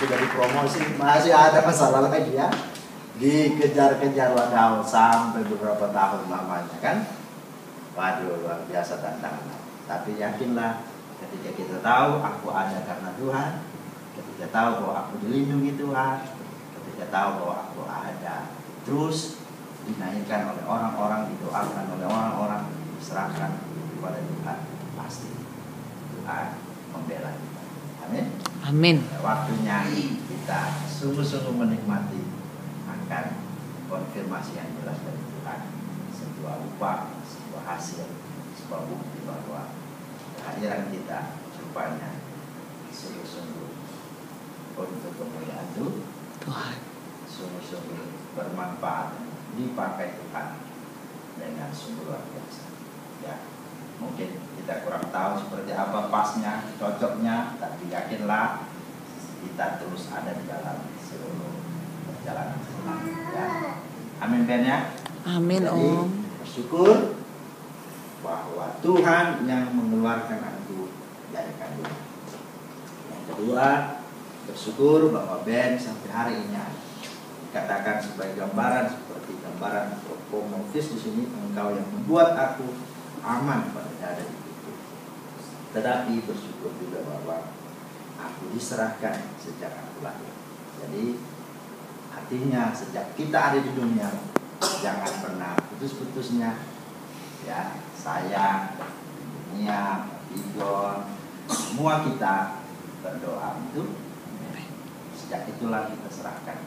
sudah dipromosi masih ada masalah lagi ya, dikejar-kejar wadaw sampai beberapa tahun lamanya kan. Waduh, luar biasa tantangan. Tapi yakinlah, ketika kita tahu aku ada karena Tuhan, ketika tahu bahwa aku dilindungi Tuhan, ketika tahu bahwa aku ada, terus dinaikkan oleh orang-orang, didoakan oleh orang-orang, diserahkan kepada Tuhan, pasti Tuhan membela kita. Amin. Amin. Waktunya kita sungguh-sungguh menikmati akan konfirmasi yang jelas dari Tuhan, sebuah upah, sebuah hasil, sebuah bukti bahwa kehadiran kita rupanya sungguh-sungguh untuk kemuliaan Tuhan, sungguh-sungguh bermanfaat, dipakai Tuhan dengan sungguh luar biasa. Ya, mungkin kita kurang tahu seperti apa pasnya, cocoknya, tapi yakinlah kita terus ada di dalam seluruh perjalanan Tuhan. Ya. Amin Ben ya. Amin. Jadi, Om. bersyukur bahwa Tuhan yang mengeluarkan aku dari kandungan. Yang kedua, bersyukur bahwa Ben sampai hari ini dikatakan sebagai gambaran, seperti gambaran Promovis di sini, engkau yang membuat aku aman pada ada di itu. Tetapi bersyukur juga bahwa aku diserahkan sejak aku lahir. Jadi artinya sejak kita ada di dunia, jangan pernah putus-putusnya ya, sayang, dunia, Igon, semua kita berdoa itu. Sejak itulah kita serahkan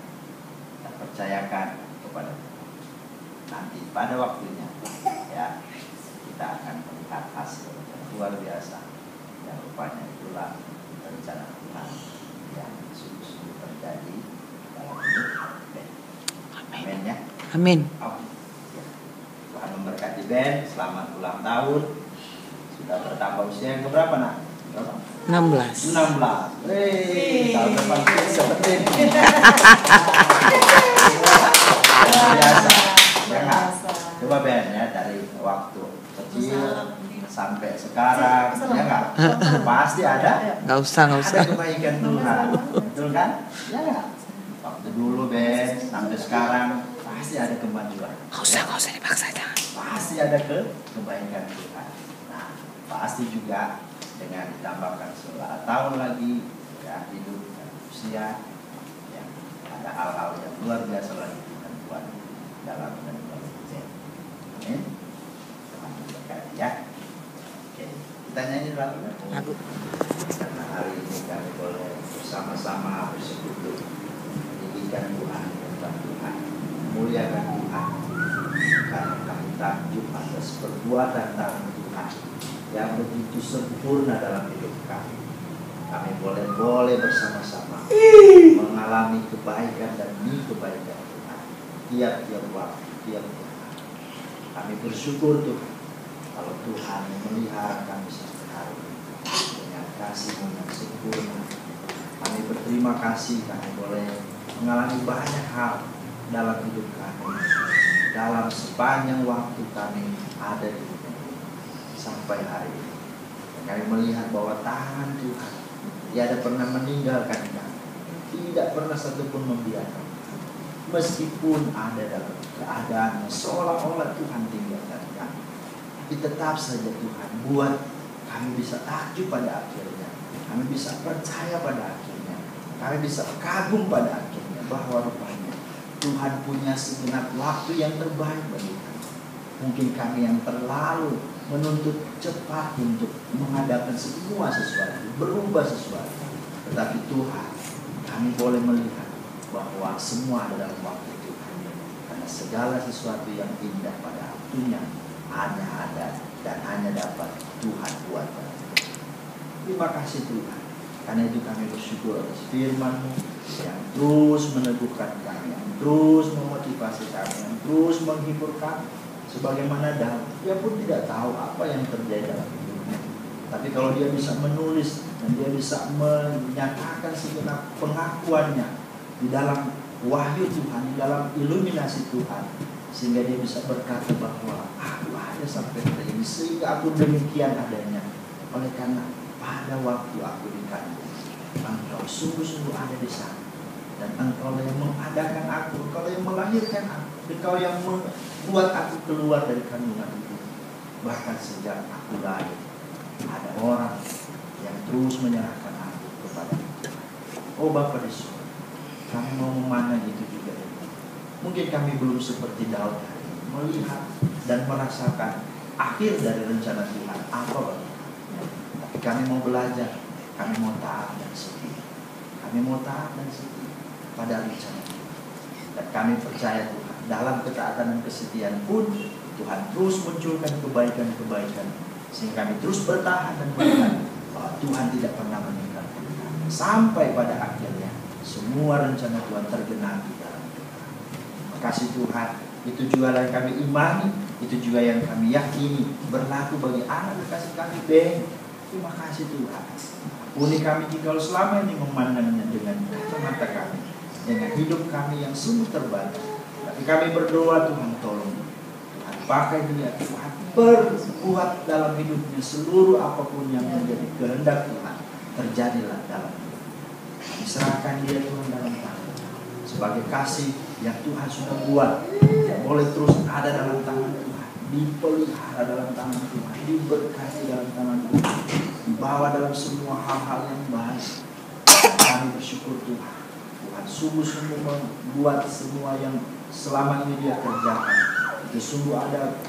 dan percayakan kepada Tuhan. Nanti pada waktunya ya, kita akan melihat hasil yang luar biasa, dan rupanya itulah rencana Tuhan yang sungguh-sungguh terjadi dalam hidup Ben. Amin ya. Amin. Tuhan memberkati Ben, selamat ulang tahun. Sudah bertambah usia yang keberapa nak? Berapa? 16. 16. Tahun depan seperti ini. Biasa. Ya nggak? Coba Ben ya, dari waktu kecil sampai sekarang, ya nggak? Pasti ada. Nggak usah. Ada kebaikan Tuhan, betul kan? Ya nggak? Waktu dulu Ben sampai sekarang pasti ada kemajuan. Nggak usah dipaksa aja. Pasti ada kebaikan Tuhan. Nah, pasti juga dengan ditambahkan 11 tahun lagi ya, hidup dan usia, ya, ada hal-hal yang luar biasa lagi Tuhan buat dalam dan melalui Ben. Amin. Tuhan memberkati ya. Oke, kita nyanyi lagu. Karena hari ini kami boleh bersama-sama bersekutu meninggikan Tuhan, menyembah Tuhan, memuliakan Tuhan, karena kami takjub atas perbuatan tangan Tuhan yang begitu sempurna dalam hidup kami. Kami boleh bersama-sama mengalami kebaikan dan kebaikan Tuhan tiap-tiap waktu, tiap-tiap hari. Kami bersyukur Tuhan kalau Tuhan memelihara kami sampai hari ini dengan kasih-Mu yang sempurna. Kami berterima kasih kami boleh mengalami banyak hal dalam hidup kami, dalam sepanjang waktu kami ada di dunia ini sampai hari ini. Dan kami melihat bahwa tangan Tuhan tiada pernah meninggalkan kami, tidak pernah satupun membiarkan kami, meskipun ada dalam keadaan seolah-olah Tuhan tinggalkan kami, tapi tetap saja Tuhan buat kami bisa takjub pada akhirnya, kami bisa percaya pada akhirnya, kami bisa kagum pada akhirnya bahwa rupanya Tuhan punya segenap waktu yang terbaik bagi kami. Mungkin kami yang terlalu menuntut cepat untuk mengadakan semua sesuatu, berubah sesuatu. Tetapi Tuhan, kami boleh melihat bahwa semua adalah waktu Tuhan. Karena segala sesuatu yang indah pada waktunya hanya ada dan hanya dapat Tuhan buat pada kita. Terima kasih Tuhan. Karena itu kami bersyukur atas firman-Mu yang terus meneguhkan kami, yang terus memotivasi kami, yang terus menghibur kami. Sebagaimana Daud, dia pun tidak tahu apa yang terjadi dalam hidupnya. Tapi kalau dia bisa menulis dan dia bisa menyatakan segenap pengakuannya di dalam wahyu Tuhan, di dalam iluminasi Tuhan, sehingga dia bisa berkata bahwa aku ada sampai hari ini, sehingga aku demikian adanya oleh karena pada waktu aku dikandung Engkau sungguh-sungguh ada di sana. Dan Engkau yang mengadakan aku, Engkau yang melahirkan aku, Engkau yang membuat aku keluar dari kandungan ibu. Bahkan sejak aku lahir, ada orang yang terus menyerahkan aku kepada Tuhan. Oh Bapa di surga, kami mau memandang itu juga. Mungkin kami belum seperti Daud hari ini, melihat dan merasakan akhir dari rencana Tuhan apa bagi kami. Tapi kami mau belajar, kami mau taat dan setia. Kami mau taat dan setia pada rencana Tuhan. Dan kami percaya Tuhan, dalam ketaatan dan kesetiaan pun Tuhan terus munculkan kebaikan-kebaikan, sehingga kami terus bertahan dan melihat bahwa Tuhan tidak pernah meninggalkan kami. Sampai pada akhirnya semua rencana Tuhan tergenapi dalam Tuhan. Terima kasih Tuhan. Itu juga yang kami imani, itu juga yang kami yakini berlaku bagi anak kekasih kami Ben. Terima kasih Tuhan. Ampuni kami jika selama ini memandangnya dengan kacamata kami, dengan hidup kami yang sungguh terbatas. Tapi kami berdoa Tuhan tolong, Tuhan pakai dia, Tuhan berbuat dalam hidupnya seluruh apapun yang menjadi kehendak Tuhan, terjadilah dalam hidup. Kami serahkan dia Tuhan dalam tangan, sebagai kasih yang Tuhan sudah buat, yang boleh terus ada dalam tangan Tuhan, dipelihara dalam tangan Tuhan, diberkati dalam tangan Tuhan, dibawa dalam semua hal-hal yang baik. Kami bersyukur Tuhan, Tuhan sungguh-sungguh membuat semua yang selama ini dia kerjakan itu sungguh ada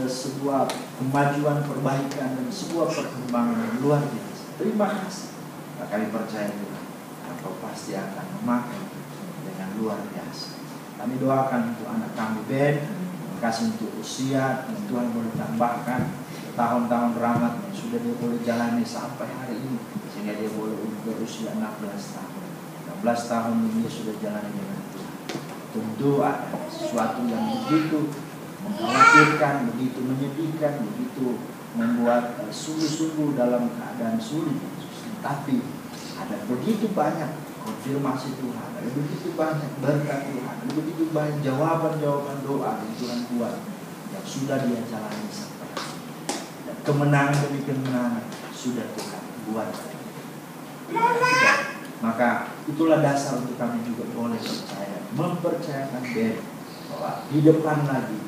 sebuah kemajuan, perbaikan, dan sebuah perkembangan yang luar biasa. Terima kasih. Nah, kami percaya Tuhan, Engkau pasti akan memakai dengan luar biasa. Kami doakan untuk anak kami Ben, terima kasih untuk usia yang Tuhan boleh tambahkan, tahun-tahun rahmat yang sudah dia boleh jalani sampai hari ini, sehingga dia boleh berusia 16 tahun. 16 tahun ini dia sudah jalani dengan Tuhan. Tentu ada sesuatu yang begitu mengkhawatirkan, begitu menyedihkan, begitu membuat sungguh-sungguh dalam keadaan sulit. Tapi ada begitu banyak konfirmasi Tuhan, ada begitu banyak berkat Tuhan, ada begitu banyak jawaban-jawaban doa yang Tuhan buat yang sudah dia jalani sampai hari ini. Dan kemenangan demi kemenangan sudah Tuhan buat. Maka itulah dasar untuk kami juga boleh percaya, mempercayakan Ben bahwa di depan lagi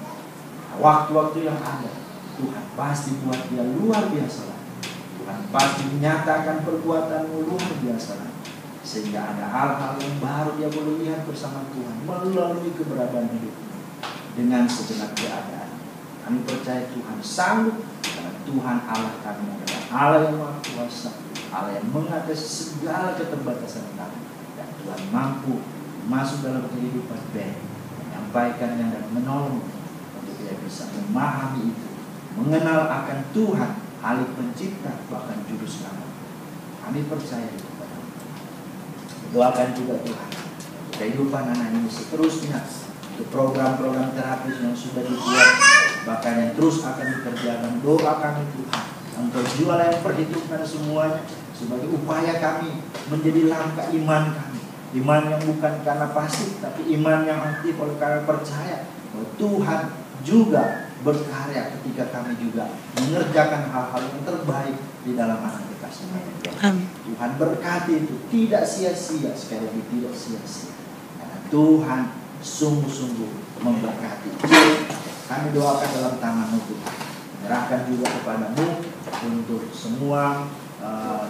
waktu-waktu yang ada, Tuhan pasti buat dia luar biasa lagi. Tuhan pasti menyatakan perbuatanmu luar biasa lagi, sehingga ada hal-hal yang baru dia boleh lihat bersama Tuhan melalui keberadaan hidupnya dengan segenap keadaan. Kami percaya Tuhan sanggup, karena Tuhan Allah kami adalah Allah yang Maha Kuasa, Allah yang mengatasi segala keterbatasan kami, dan Tuhan mampu masuk dalam kehidupan Ben, menyampaikannya dan menolong untuk dia bisa memahami itu, mengenal akan Tuhan, Halik Pencipta, bahkan Juru Selamat. Kami percaya itu pada Tuhan. Doakan juga Tuhan kehidupan anak ini seterusnya, untuk program-program terapis yang sudah dibuat, bahkan yang terus akan dikerjakan. Doa kami Tuhan, Engkau jual yang perhitungkan semuanya sebagai upaya kami menjadi langkah iman kami. Iman yang bukan karena pasif, tapi iman yang aktif oleh karena percaya bahwa Tuhan juga berkarya ketika kami juga mengerjakan hal-hal yang terbaik di dalam anak kekasih kami. Tuhan berkati itu tidak sia-sia, sekali lagi tidak sia-sia, karena Tuhan sungguh-sungguh memberkati. Kami doakan dalam tangan-Mu Tuhan, menyerahkan juga kepadamu untuk semua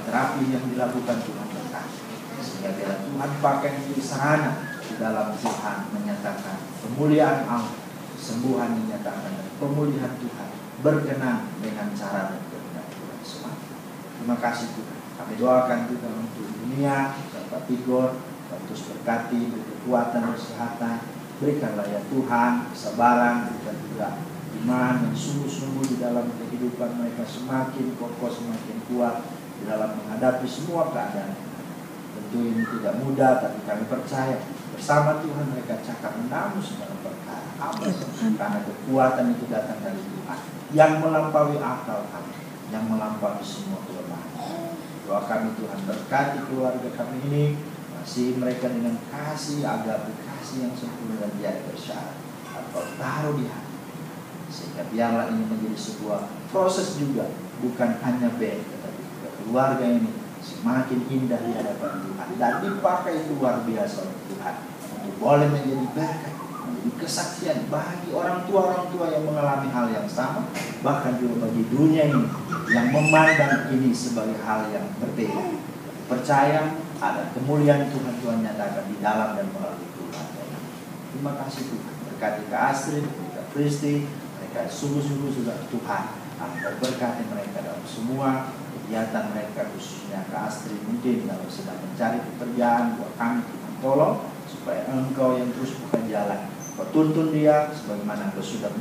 terapi yang dilakukan Tuhan berkati, sehingga bila Tuhan pakai di sana di dalam Tuhan menyatakan pemulihan Allah, kesembuhan dinyatakan, dan pemulihan Tuhan berkenan dengan cara dan kehendak Tuhan semata. Terima kasih Tuhan. Kami doakan juga untuk dunia, Bapak Tigor, terus berkati, beri kekuatan, kesehatan, berikanlah ya Tuhan kesabaran, berikan juga iman yang sungguh-sungguh di dalam kehidupan mereka semakin kokoh, semakin kuat di dalam menghadapi semua keadaan. Tentu ini tidak mudah, tapi kami percaya bersama Tuhan mereka cakap menamu segala perkara. Karena kekuatan itu datang dari Tuhan yang melampaui akal kami, yang melampaui semua kelemahan. Doa kami Tuhan berkati keluarga kami ini, kasih mereka dengan kasih agape, kasih yang sempurna dan tiada bersyarat. Atau taruh di hati, sehingga biarlah ini menjadi sebuah proses juga, bukan hanya Ben, tetapi juga keluarga ini semakin indah di hadapan Tuhan dan dipakai luar biasa oleh Tuhan untuk boleh menjadi berkat, menjadi kesaksian bagi orang tua yang mengalami hal yang sama, bahkan juga bagi dunia ini yang memandang ini sebagai hal yang berbeda. Percaya ada kemuliaan Tuhan nyatakan di dalam dan melalui Tuhan. Terima kasih Tuhan, berkati Kak Astrid, Kak Kristi, mereka sungguh-sungguh sudah Tuhan berkati mereka dalam semua kegiatan mereka, khususnya Kak Astrid mungkin kalau sedang mencari pekerjaan. Buat kami Tuhan tolong supaya Engkau yang terus buka jalan, Kau tuntun dia sebagaimana Engkau sudah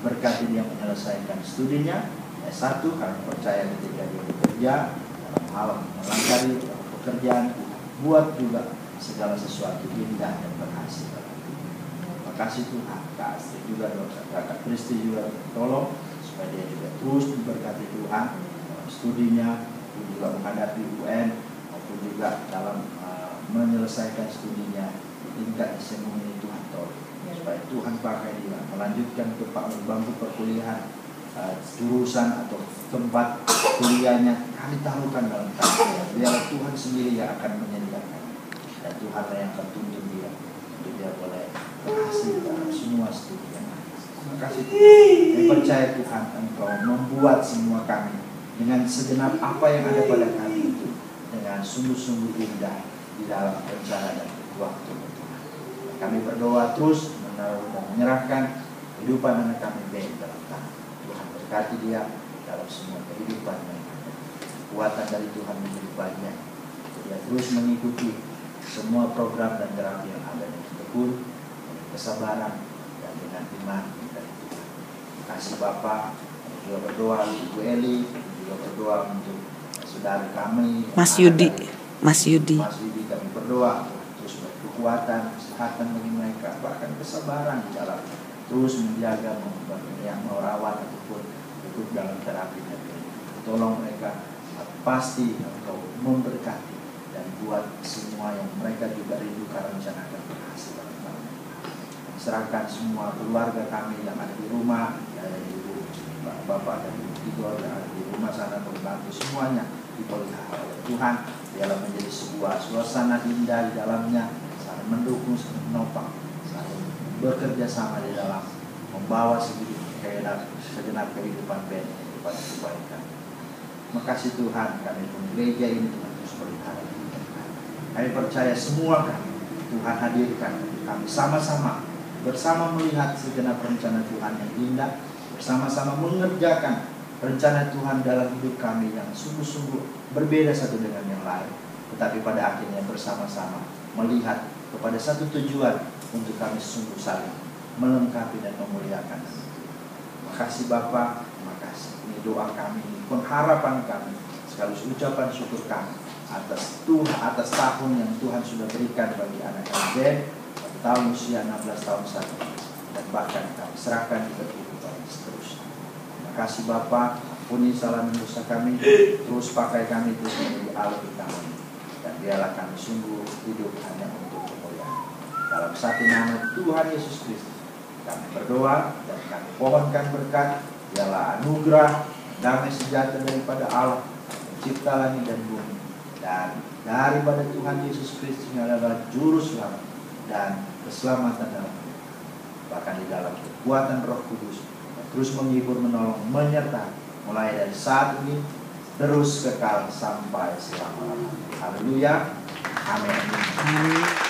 berkati dia menyelesaikan studinya S1. Kami percaya ketika dia bekerja dalam hal melangkari pekerjaan, buat juga segala sesuatu indah dan berhasil. Terima kasih Tuhan. Kak Astrid juga, Kak Kristi juga tolong supaya dia juga terus diberkati Tuhan dalam studinya, juga menghadapi UN maupun juga dalam menyelesaikan studinya di tingkat SMA ini. Tuhan tolong supaya Tuhan pakai dia melanjutkan ke bangku perkuliahan, jurusan atau tempat kuliahnya kami taruhkan dalam tangan. Biar Tuhan sendiri yang akan menyediakan dan Tuhan yang akan tuntun dia untuk dia boleh berhasil dalam semua studi yang ada. Terima kasih Tuhan. Saya percaya Tuhan Engkau membuat semua kami dengan segenap apa yang ada pada kami itu dengan sungguh-sungguh indah di dalam rencana dan waktu Tuhan. Kami berdoa terus menaruh dan menyerahkan kehidupan anak kami baik dalam tangan Tuhan. Berkati dia dalam semua kehidupan yang ada. Kekuatan dari Tuhan menjadi bagian. Dia terus mengikuti semua program dan terapi yang ada dan tekun dengan kesabaran dan dengan iman dari Tuhan. Terima kasih Bapak. Kami juga berdoa untuk Ibu Eli, juga berdoa untuk saudara kami Mas Yudi kami berdoa terus berkekuatan, kesehatan bagi mereka, bahkan kesabaran di dalam terus menjaga, merawat ataupun ikut dalam terapi dan tolong mereka pasti Engkau memberkati dan buat semua yang mereka juga rindukan rencanakan berhasil dalam nama Tuhan. Serahkan semua keluarga kami yang ada di rumah, ibu, bapak dan ibu Tigor yang ada di rumah sana, membantu semuanya dipelihara oleh Tuhan. Biarlah menjadi sebuah suasana indah di dalamnya, saling mendukung, saling menopang, saling bekerja sama di dalam membawa segenap kehidupan band kepada kebaikan. Terima kasih Tuhan, kami pun gereja ini Tuhan terus pelihara. Kami percaya semua Tuhan hadirkan kami sama-sama bersama melihat segenap rencana Tuhan yang indah, bersama-sama mengerjakan rencana Tuhan dalam hidup kami yang sungguh-sungguh berbeda satu dengan yang lain, tetapi pada akhirnya bersama-sama melihat kepada satu tujuan untuk kami sungguh saling melengkapi dan memuliakan. Terima kasih Bapa, terima kasih. Ini doa kami, pengharapan kami, sekaligus ucapan syukur kami atas tahun yang Tuhan sudah berikan bagi anak-anak Ben pada tahun usia 16 tahun saat ini, dan bahkan kami serahkan juga kehidupan seterusnya. Terima kasih Bapa, ampuni salah dan dosa kami, terus pakai kami terus menjadi Allah di tangan, dan biarlah kami sungguh hidup hanya untuk kemuliaan. Dalam satu nama Tuhan Yesus Kristus kami berdoa dan kami pohonkan berkat, biarlah anugerah, damai sejahtera daripada Allah pencipta langit dan bumi, dan daripada Tuhan Yesus Kristus yang adalah juru selamat dan keselamatan dalam hidup, bahkan di dalam kekuatan Roh Kudus terus menghibur, menolong, menyertai mulai dari saat ini terus kekal sampai selama-lamanya. Haleluya. Amin.